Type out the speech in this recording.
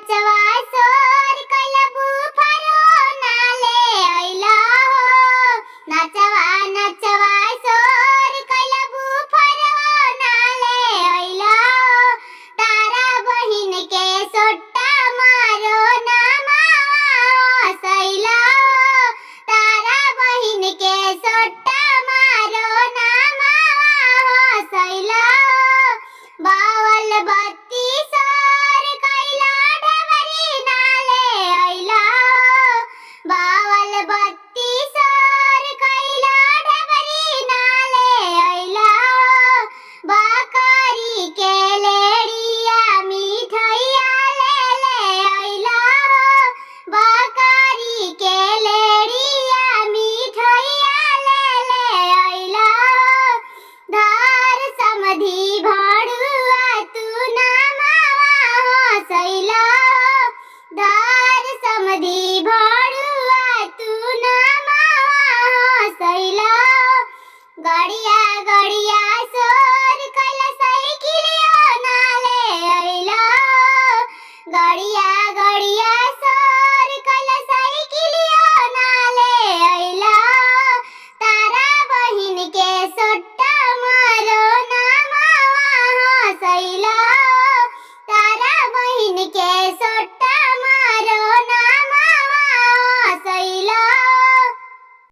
नचवा सोर कैलबू फरो नाले अइला हो। नचवा नचवा सोर कैलबू फरो नाले अइला हो। तारा बहिन के सोट्टा मारो नामावा सैला हो। तारा बहिन के सोट्टा मारो नामावा सैला हो। बावल बत्ती सोर कैला ढबरी नाले अइला हो। बावल बत्ती सोर कैला ढबरी नाले अइला हो। बकरी के लेड़िया मिठैया ले ले अइला हो। बकरी के लेड़िया मिठैया ले ले अइला हो। धार समधी भाड़ुआ तू नामावा हँसैला हो। धार समधी भाड़ुआ तू नामावा हँसैला हो। गड़िया